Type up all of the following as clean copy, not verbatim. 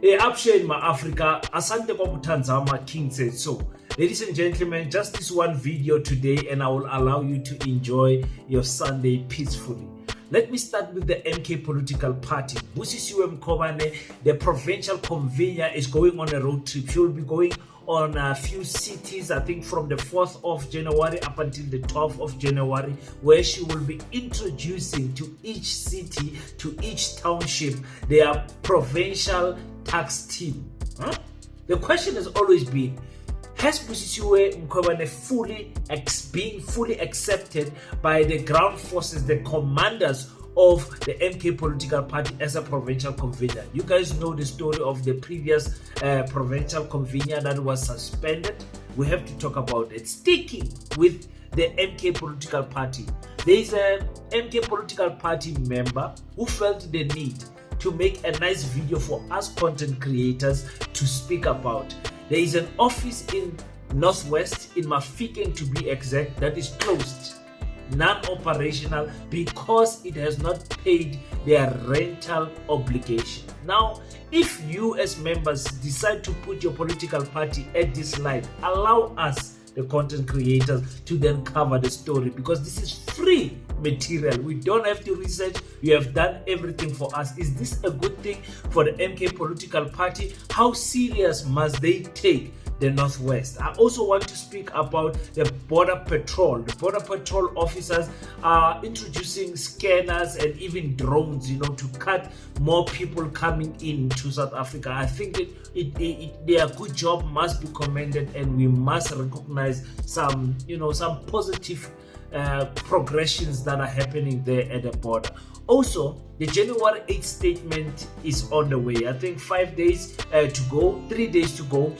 Upshare ma Africa, asante kwa kutanzama King said so. Ladies and gentlemen, just this one video today and I will allow you to enjoy your Sunday peacefully. Let me start with the MK political party. Busisiwe, the provincial convener, is going on a road trip. She will be going on a few cities, I think from the 4th of January up until the 12th of January, where she will be introducing to each city, to each township, their provincial tax team. The question has always been, has Busisiwe being fully accepted by the ground forces, the commanders of the MK political party as a provincial convener? You guys know the story of the previous provincial convener that was suspended. We have to talk about it. Sticking with the MK political party, there is a MK political party member who felt the need to make a nice video for us content creators to speak about. There is an office in Northwest, in Mafikeng to be exact, that is closed, non-operational, because it has not paid their rental obligation. Now, if you as members decide to put your political party at this light, allow us, the content creators, to then cover the story, because this is free material. We don't have to research. You have done everything for us. Is this a good thing for the MK political party? How serious must they take the Northwest? I also want to speak about the border patrol. The border patrol officers are introducing scanners and even drones, to cut more people coming into South Africa. I think their good job must be commended, and we must recognize some positive progressions that are happening there at the border. Also, the January 8th statement is on the way. I think 5 days to go, 3 days to go.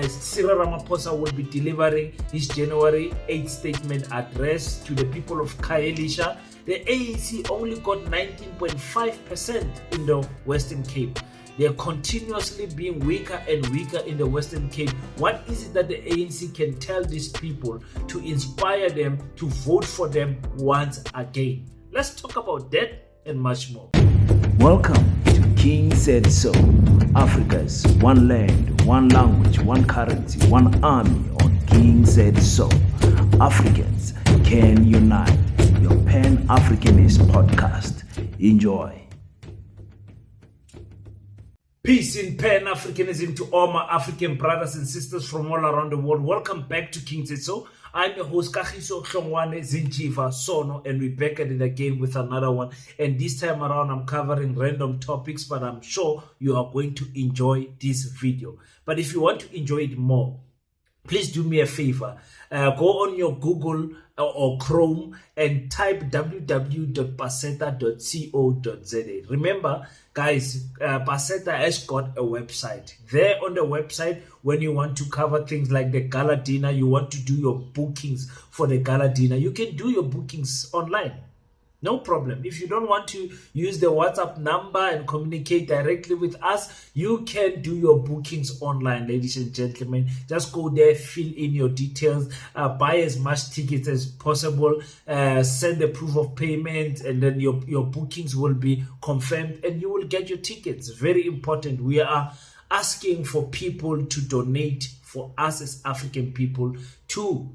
Cyril Ramaphosa will be delivering his January 8th statement address to the people of Khayelitsha. The ANC only got 19.5% in the Western Cape. They are continuously being weaker and weaker in the Western Cape. What is it that the ANC can tell these people to inspire them to vote for them once again? Let's talk about that and much more. Welcome to King Said So, Africa's one land, one language, one currency, one army on King Said So. Africans can unite. Your Pan-Africanist podcast. Enjoy. Peace in Pan-Africanism to all my African brothers and sisters from all around the world. Welcome back to King Said So. I'm your host, Kagiso Hlongwane Zinjiva Sono, and we're back at it again with another one. And this time around, I'm covering random topics, but I'm sure you are going to enjoy this video. But if you want to enjoy it more, please do me a favor. Go on your Google or Chrome and type www.paseta.co.za. Remember, guys, Paseta has got a website. There on the website, when you want to cover things like the gala dinner, you want to do your bookings for the gala dinner, you can do your bookings online. No problem. If you don't want to use the WhatsApp number and communicate directly with us, you can do your bookings online, ladies and gentlemen. Just go there, fill in your details, buy as much tickets as possible, send the proof of payment, and then your bookings will be confirmed and you will get your tickets. Very important. We are asking for people to donate for us as African people to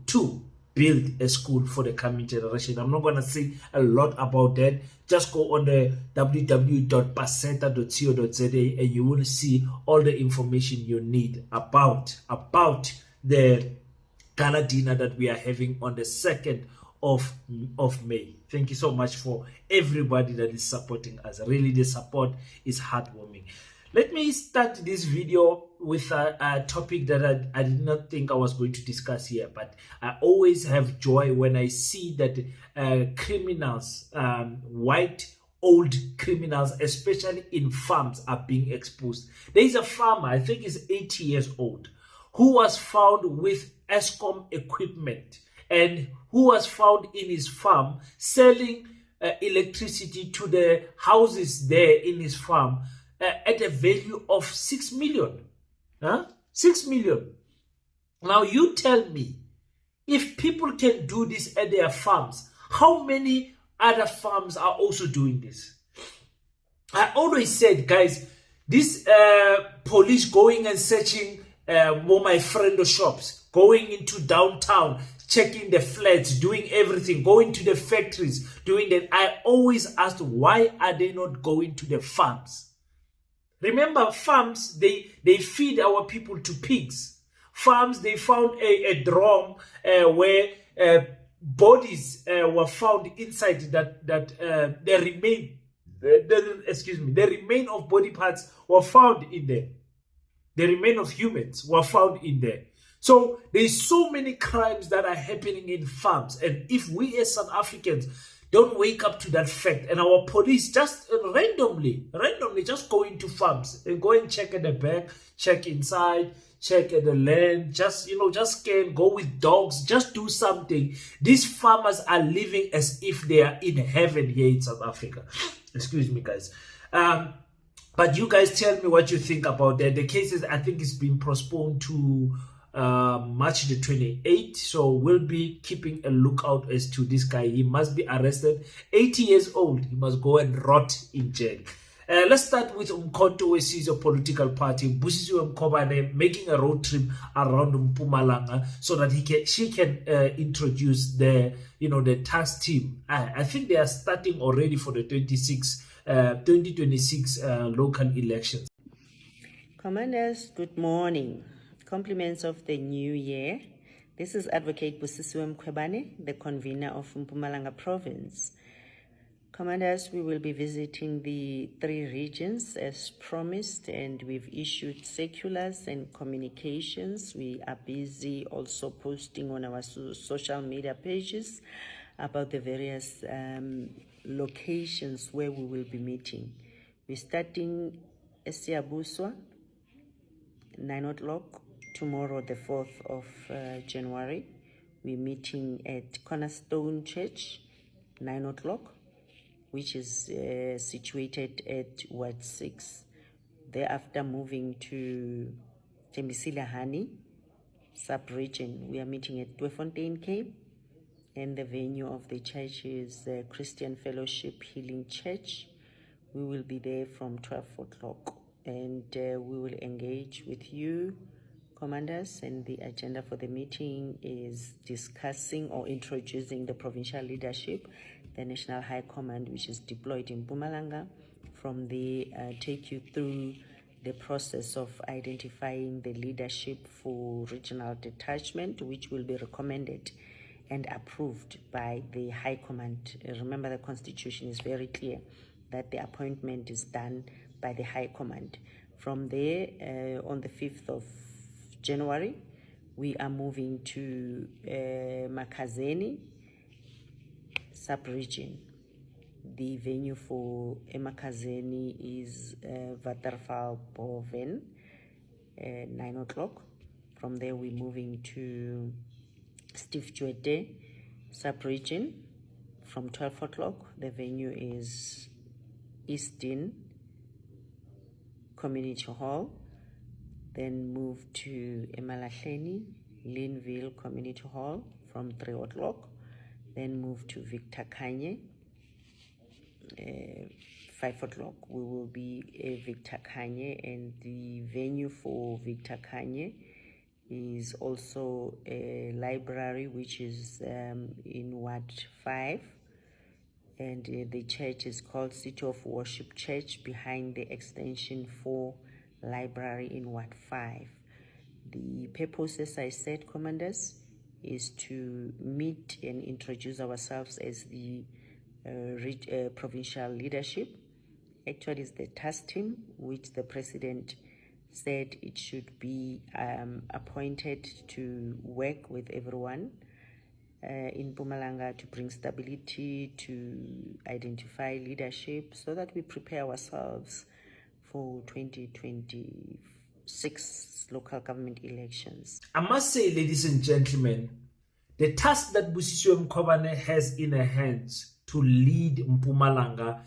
build a school for the coming generation. I'm not going to say a lot about that. Just go on the www.paseta.co.za and you will see all the information you need about the gala dinner that we are having on the 2nd of May. Thank you so much for everybody that is supporting us. Really, the support is heartwarming. Let me start this video with a topic that I did not think I was going to discuss here, but I always have joy when I see that criminals, white old criminals, especially in farms, are being exposed. There is a farmer, I think he's 80 years old, who was found with Eskom equipment and who was found in his farm selling electricity to the houses there in his farm at a value of 6 million. 6 million. Now you tell me, if people can do this at their farms, how many other farms are also doing this? I always said, guys, This police going and searching my friend shops, going into downtown, checking the flats, doing everything, going to the factories, doing that. I always asked, why are they not going to the farms? Remember, farms, they feed our people to pigs. Farms, they found a drum where bodies were found inside that the remain of body parts were found in there. The remain of humans were found in there. So there's so many crimes that are happening in farms. And if we as South Africans don't wake up to that fact, and our police just randomly just go into farms and go and check at the back, check inside, check at the land, just scan, go with dogs, just do something. These farmers are living as if they are in heaven here in South Africa. Excuse me, guys. But you guys tell me what you think about that. The cases, I think, it's been postponed to March the 28th. So we'll be keeping a lookout as to this guy. He must be arrested. 80 years old. He must go and rot in jail. Let's start with Umkhonto weSizwe political party, Busisiwe Mkhobane, making a road trip around Mpumalanga so that she can introduce the task team. I think they are starting already for the 2026 local elections. Commanders, good morning. Compliments of the new year. This is Advocate Busisiwe Mkhobane, the convener of Mpumalanga province. Commanders, we will be visiting the 3 regions as promised, and we've issued circulars and communications. We are busy also posting on our social media pages about the various locations where we will be meeting. We're starting eSiyabuswa, 9 o'clock, tomorrow the 4th of January. We're meeting at Cornerstone Church, 9 o'clock. Which is situated at Ward 6. Thereafter, moving to Tembisile sub-region. We are meeting at Tweefontein Cape, and the venue of the church is Christian Fellowship Healing Church. We will be there from 12 o'clock, and we will engage with you, commanders, and the agenda for the meeting is discussing or introducing the provincial leadership, the National High Command, which is deployed in Mpumalanga. From there, take you through the process of identifying the leadership for regional detachment, which will be recommended and approved by the High Command. Remember, the Constitution is very clear that the appointment is done by the High Command. From there, on the 5th of January, we are moving to Makazeni sub-region. The venue for Emakazeni is Waterval Boven, 9 o'clock. From there, we're moving to Steve Jwete sub-region from 12 o'clock. The venue is Easton Community Hall. Then move to Emalahleni, Linville Community Hall from 3 o'clock. Then move to Victor Kanye, 5 o'clock. We will be at Victor Kanye, and the venue for Victor Kanye is also a library, which is in Ward 5. And the church is called City of Worship Church, behind the Extension 4 library in Ward 5. The purpose, as I said, commanders, is to meet and introduce ourselves as the provincial leadership. Actually, it's the task team, which the president said it should be appointed to work with everyone in Mpumalanga to bring stability, to identify leadership, so that we prepare ourselves for 2026 local government elections. I must say, ladies and gentlemen, the task that Busisiwe Mkhobane has in her hands to lead Mpumalanga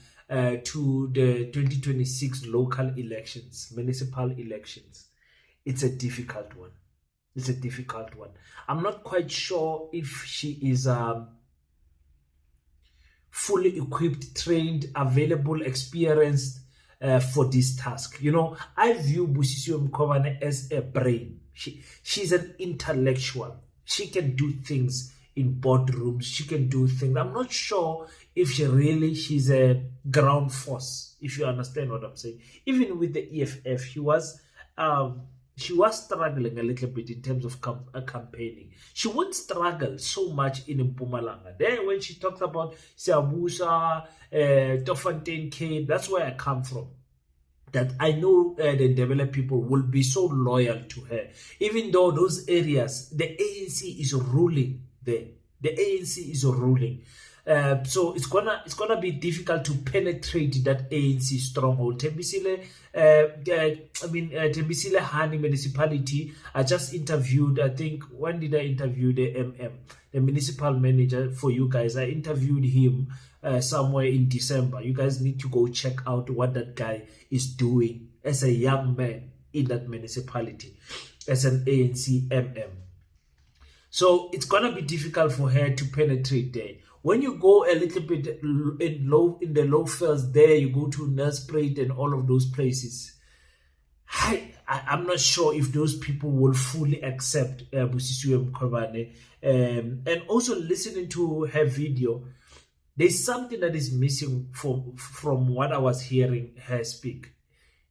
to the 2026 local elections, municipal elections, it's a difficult one. It's a difficult one. I'm not quite sure if she is fully equipped, trained, available, experienced for this task. You know, I view Busisiwe Mkhwebane as a brain. She's an intellectual. She can do things in boardrooms. She can do things. I'm not sure if she's a ground force, if you understand what I'm saying. Even with the EFF, she was struggling a little bit in terms of campaigning. She won't struggle so much in Mpumalanga. There, when she talks about Siyabusa, Tofontein Cape, that's where I come from. That I know the developed people will be so loyal to her, even though those areas, the ANC is ruling there. The ANC is ruling. So it's gonna be difficult to penetrate that ANC stronghold. Tembisile Hani municipality. I just interviewed. I think when did I interview the municipal manager for you guys? I interviewed him somewhere in December. You guys need to go check out what that guy is doing as a young man in that municipality as an ANC So it's gonna be difficult for her to penetrate there. When you go a little bit in the low fells there, you go to Nelspruit and all of those places. I'm not sure if those people will fully accept Busisiwe Mkhwebane. And also listening to her video, there's something that is missing from what I was hearing her speak.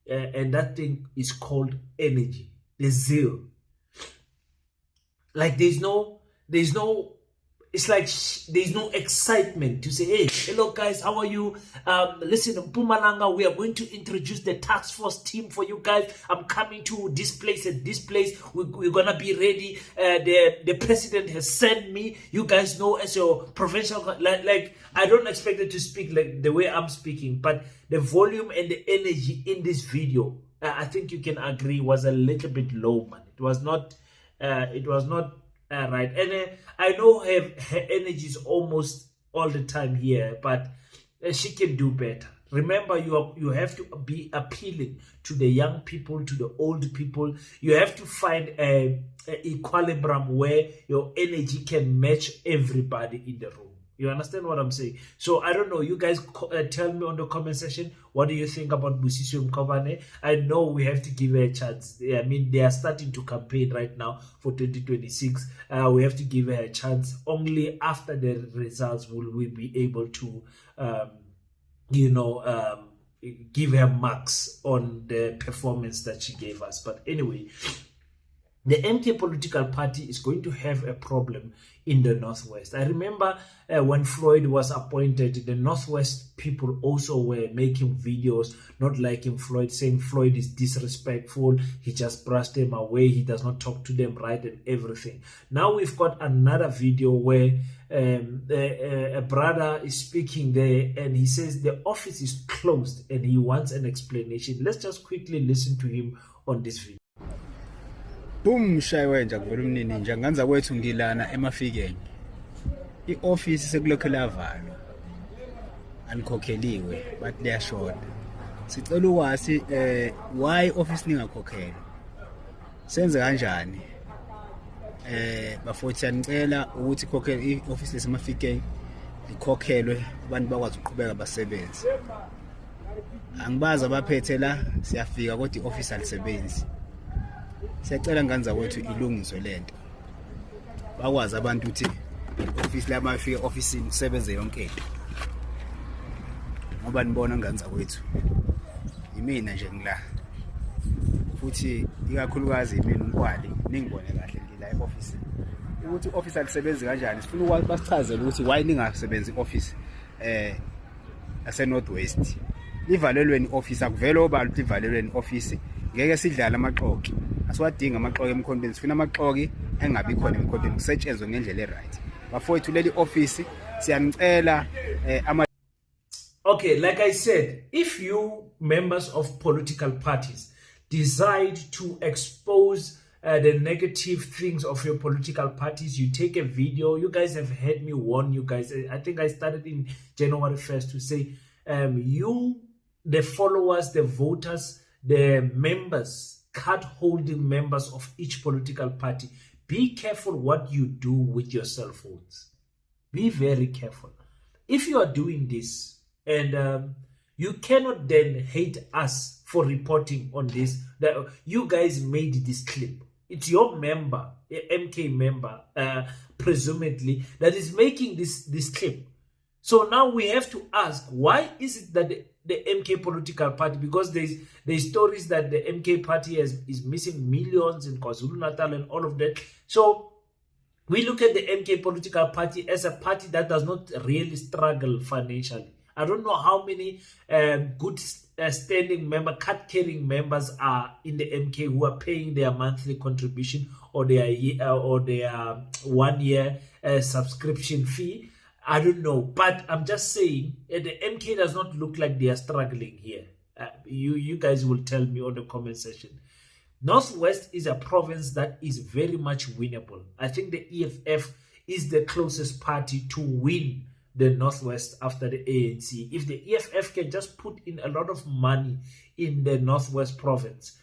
And that thing is called energy, the zeal. Like there's no it's like there's no excitement to say, hey, hello guys, how are you? Listen, in Mpumalanga, we are going to introduce the task force team for you guys. I'm coming to this place and this place. We're gonna be ready. The president has sent me. You guys know, as your provincial, like I don't expect it to speak like the way I'm speaking, but the volume and the energy in this video, I think you can agree, was a little bit low, man. It was not right. And I know her energy is almost all the time here, but she can do better. Remember, you have to be appealing to the young people, to the old people. You have to find a equilibrium where your energy can match everybody in the room. You understand what I'm saying? So I don't know. You guys tell me on the comment section, what do you think about Busisiwe Mkhwebane? I know we have to give her a chance. I mean, they are starting to campaign right now for 2026. We have to give her a chance. Only after the results will we be able to, give her marks on the performance that she gave us. But anyway, the MK political party is going to have a problem in the Northwest. I remember when Floyd was appointed, the Northwest people also were making videos not liking Floyd, saying Floyd is disrespectful, he just brushed them away, he does not talk to them right and everything. Now we've got another video where a brother is speaking there and he says the office is closed and he wants an explanation. Let's just quickly listen to him on this video. Boom shayiwe nje kuvela umnini nje nganza kwethu ngilana emafikeni ioffice sekulokho lavalo alikhokheliwe but liyashoda sicela ukwazi why office ningakhokheli senze kanjani bafothi yanicela ukuthi ikhokhele ioffice lesemafikeni ikhokhelwe abantu bakwazi ukuqhubeka basebenze angibaza abaphethe la siyafika kodwa ioffice alisebenzi siyacela nganza kwethu ilungiswe lento bakwazi abantu ukuthi office la bafike officeini kusebenze yonke into ngoba nibona nganza kwethu imina nje ngila futhi ikakhulukazi imina umkwali ningibone kahle ngila eoffice ukuthi office alisebenzi kanjani sifuna ukwazi basichazele ukuthi why ningasebenzi office ase Northwest livalelweni office akuvele obalo livalelweni office ngeke sidlala amaxoki asiwadinga amaxoki emkhontweni sifuna amaxoki engabi khona emkhontweni kusetshenzwe ngendlela eright bafowethu leli office siyanicela Okay, like I said, if you members of political parties decide to expose the negative things of your political parties, you take a video. You guys have heard me warn you guys. I think I started in January 1st to say, you, the followers, the voters, the members, card-holding members of each political party, be careful what you do with your cell phones. Be very careful. If you are doing this and You cannot then hate us for reporting on this. That you guys made this clip. It's your member, MK member, presumably, that is making this clip. So now we have to ask, why is it that the MK political party, because there's stories that the MK party is missing millions in KwaZulu-Natal and all of that. So we look at the MK political party as a party that does not really struggle financially. I don't know how many good standing member, card-carrying members are in the MK who are paying their monthly contribution or their 1 year subscription fee. I don't know, but I'm just saying the MK does not look like they are struggling here. You guys will tell me on the comment section. Northwest is a province that is very much winnable. I think the EFF is the closest party to win the Northwest after the ANC. If the EFF can just put in a lot of money in the Northwest province,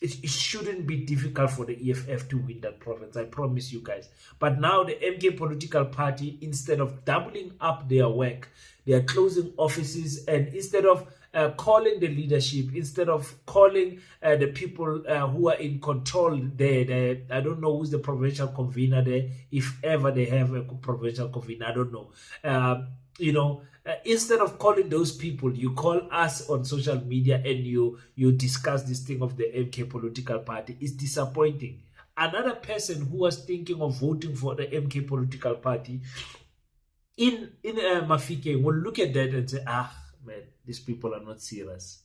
it shouldn't be difficult for the EFF to win that province, I promise you guys. But now the MK political party, instead of doubling up their work, they are closing offices, and instead of calling the leadership, instead of calling the people who are in control there, I don't know who's the provincial convener there, if ever they have a provincial convener, I don't know. Instead of calling those people, you call us on social media and you discuss this thing of the MK political party. It's disappointing. Another person who was thinking of voting for the MK political party in Mafike will look at that and say, man, these people are not serious.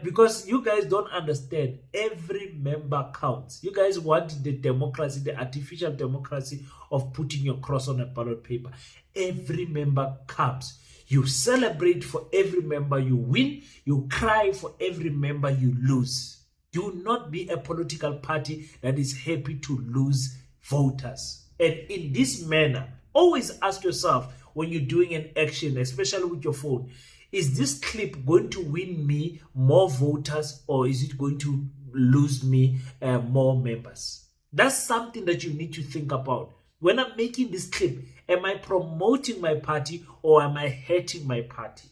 Because you guys don't understand, every member counts. You guys want the democracy, the artificial democracy of putting your cross on a ballot paper. Every member counts. You celebrate for every member you win. You cry for every member you lose. Do not be a political party that is happy to lose voters. And in this manner, always ask yourself when you're doing an action, especially with your phone, is this clip going to win me more voters, or is it going to lose me more members? That's something that you need to think about. When I'm making this clip, am I promoting my party or am I hurting my party?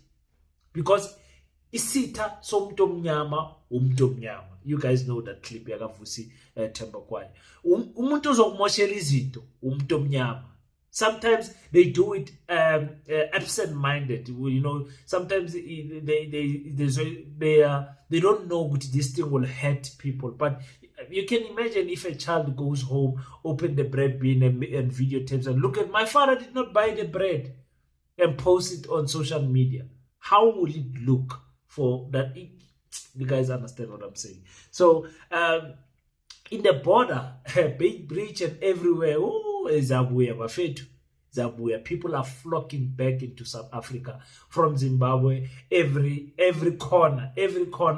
Because isita somtomnyama umtomnyama. You guys know that clip yakavusi Thembakwaya. Umuntu ozokumoshela izinto umtomnyama. Sometimes they do it absent-minded. Sometimes they don't know what this thing will hurt people. But you can imagine if a child goes home, open the bread bin and videotapes and look at, my father did not buy the bread, and post it on social media. How will it look for that? You guys understand what I'm saying? So in the border, Big Bridge and everywhere, Zabuya, people are flocking back into South Africa from Zimbabwe. Every corner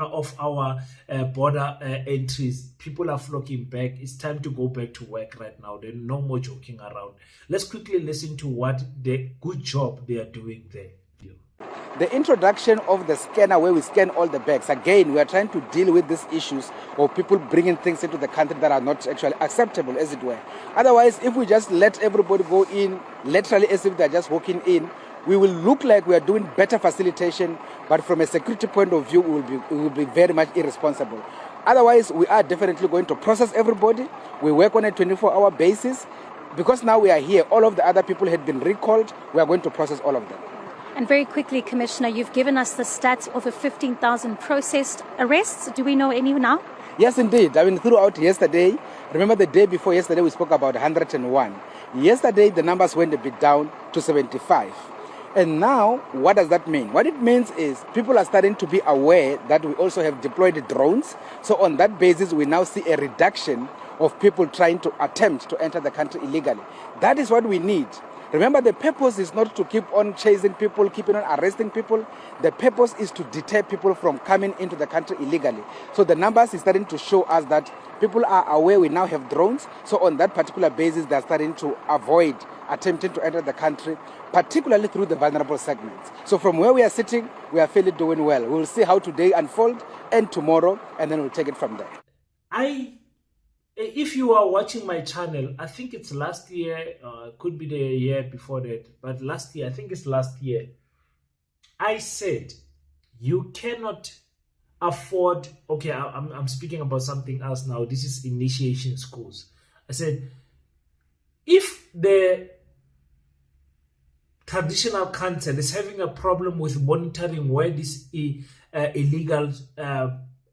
of our border entries, people are flocking back. It's time to go back to work right now. There's no more joking around. Let's quickly listen to what the good job they are doing there. The introduction of the scanner, where we scan all the bags, again, we are trying to deal with these issues of people bringing things into the country that are not actually acceptable, as it were. Otherwise, if we just let everybody go in, literally as if they're just walking in, we will look like we are doing better facilitation, but from a security point of view, we will be very much irresponsible. Otherwise, we are definitely going to process everybody. We work on a 24-hour basis. Because now we are here, all of the other people had been recalled, we are going to process all of them. And very quickly, Commissioner, you've given us the stats of 15,000 processed arrests. Do we know any now? Yes, indeed. Throughout yesterday, remember the day before yesterday, we spoke about 101. Yesterday, the numbers went a bit down to 75. And now, what does that mean? What it means is people are starting to be aware that we also have deployed drones. So on that basis, we now see a reduction of people trying to attempt to enter the country illegally. That is what we need. Remember, the purpose is not to keep on chasing people, keeping on arresting people. The purpose is to deter people from coming into the country illegally. So the numbers is starting to show us that people are aware we now have drones. So on that particular basis, they're starting to avoid attempting to enter the country, particularly through the vulnerable segments. So from where we are sitting, we are fairly doing well. We'll see how today unfolds and tomorrow, and then we'll take it from there. If you are watching my channel, I think it's last year, could be the year before that, but last year, I think it's last year, I said, you cannot afford, okay, I'm speaking about something else now. This is initiation schools. I said, if the traditional council is having a problem with monitoring where these illegal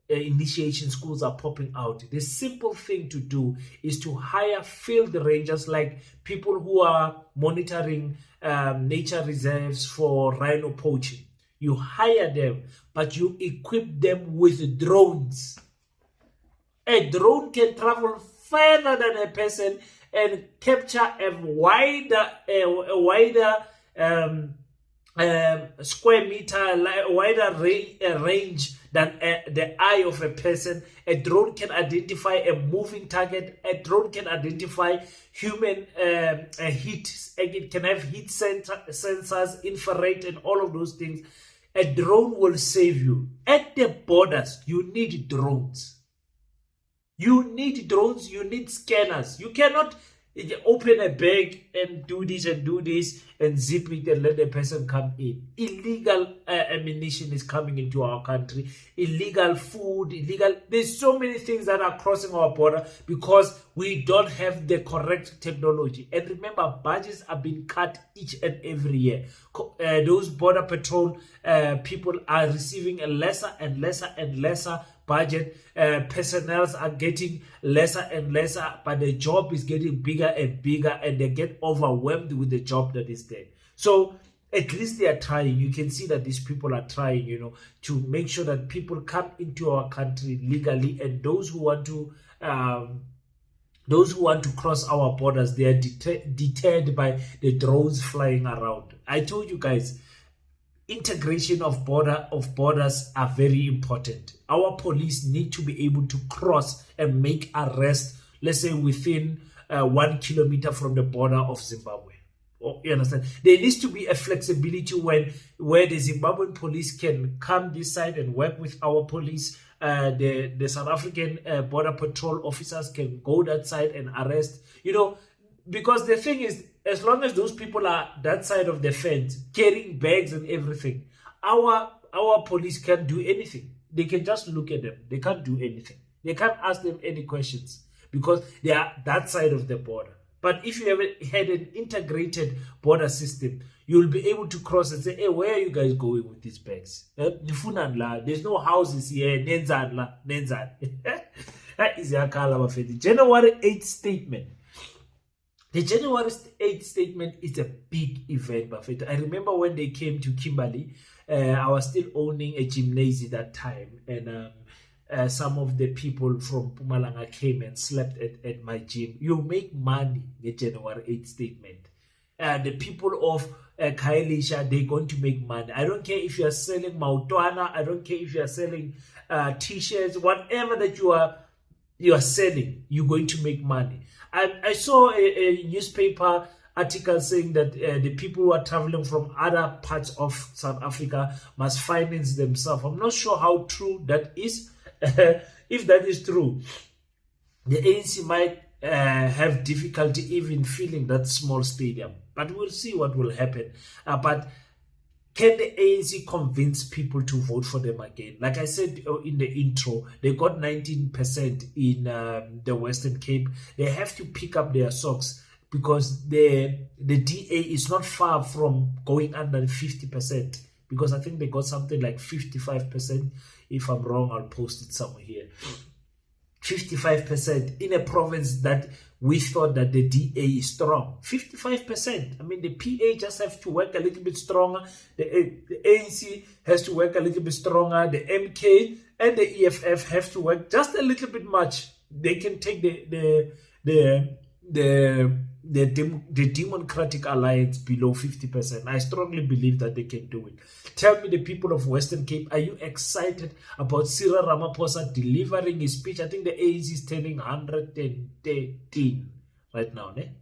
initiation schools are popping out, the simple thing to do is to hire field rangers, like people who are monitoring nature reserves for rhino poaching. You hire them, but you equip them with drones. A drone can travel further than a person and capture a wider square meter, wider range than the eye of a person. A drone can identify a moving target. A drone can identify human heat. It can have heat sensors, infrared, and all of those things. A drone will save you. At the borders, you need drones. You need drones, you need scanners. You cannot open a bag and do this and zip it and let the person come in. Illegal ammunition is coming into our country. Illegal food, there's so many things that are crossing our border because we don't have the correct technology. And remember, budgets are being cut each and every year. Those border patrol people are receiving a lesser and lesser budget. Personnel are getting lesser and lesser, but the job is getting bigger and bigger, and they get overwhelmed with the job that is there. So at least they are trying. You can see that these people are trying, to make sure that people come into our country legally, and those who want to cross our borders, they are deterred by the drones flying around. I told you guys, integration of borders are very important. Our police need to be able to cross and make arrests, let's say within 1 kilometer from the border of Zimbabwe. You understand? There needs to be a flexibility where the Zimbabwean police can come this side and work with our police. The South African border patrol officers can go that side and arrest. Because the thing is, as long as those people are that side of the fence carrying bags and everything, our police can't do anything. They can just look at them. They can't do anything. They can't ask them any questions because they are that side of the border. But if you ever had an integrated border system, you'll be able to cross and say, hey, where are you guys going with these bags? There's no houses here. January 8th statement. The January 8th statement is a big event, Buffett. I remember when they came to Kimberley, I was still owning a gymnasium that time, and some of the people from Mpumalanga came and slept at my gym. You make money, the January 8th statement. The people of Khayelitsha, they're going to make money. I don't care if you are selling mautwana, I don't care if you are selling t-shirts, whatever that you are selling, you're going to make money. I saw a newspaper article saying that the people who are traveling from other parts of South Africa must finance themselves. I'm not sure how true that is. If that is true, the ANC might have difficulty even filling that small stadium. But we'll see what will happen. But can the ANC convince people to vote for them again? Like I said in the intro, they got 19% in the Western Cape. They have to pick up their socks because the DA is not far from going under 50%. Because I think they got something like 55%. If I'm wrong, I'll post it somewhere here. 55% in a province that we thought that the DA is strong. 55%. I mean, the PA just have to work a little bit stronger. The ANC has to work a little bit stronger. The MK and the EFF have to work just a little bit much. They can take the Democratic Alliance below 50%. I strongly believe that they can do it. Tell me, the people of Western Cape, are you excited about Cyril Ramaphosa delivering his speech? I think the ANC is telling 113 right now, ne?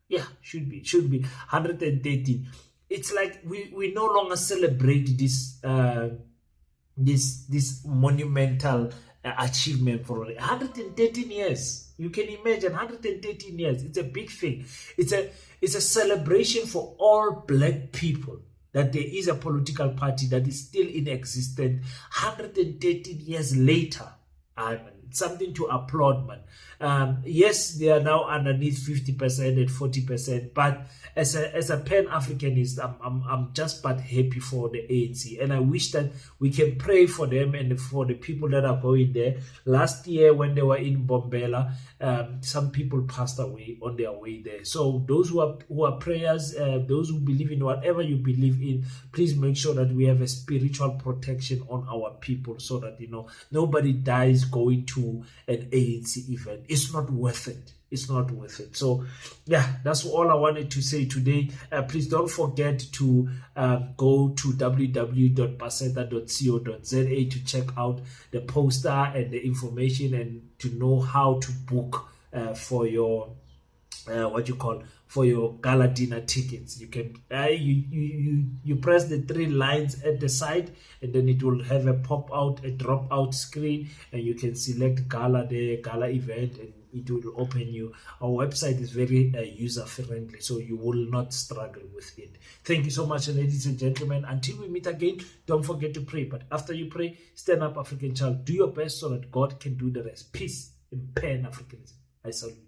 Yeah, should be 113. It's like we no longer celebrate this monumental achievement for 113 years. You can imagine 113 years. It's a big thing. It's a celebration for all black people. that there is a political party that is still in existence 113 years later. It's something to applaud, man. Yes, they are now underneath 50% and 40%, but as a Pan-Africanist, I'm just but happy for the ANC, and I wish that we can pray for them and for the people that are going there. Last year, when they were in Bombela, some people passed away on their way there. So those who are prayers, those who believe in whatever you believe in, please make sure that we have a spiritual protection on our people, so that nobody dies going to an ANC event. It's not worth it. It's not worth it. So yeah, that's all I wanted to say today. Please don't forget to go to www.paseta.co.za to check out the poster and the information, and to know how to book for your for your gala dinner tickets. You can you press the 3 lines at the side, and then it will have a drop out screen, and you can select gala event, and it will open you. Our website is very user friendly, so you will not struggle with it. Thank you so much, ladies and gentlemen. Until we meet again, don't forget to pray. But after you pray, stand up, African child. Do your best so that God can do the rest. Peace and Pan-Africanism. I salute you.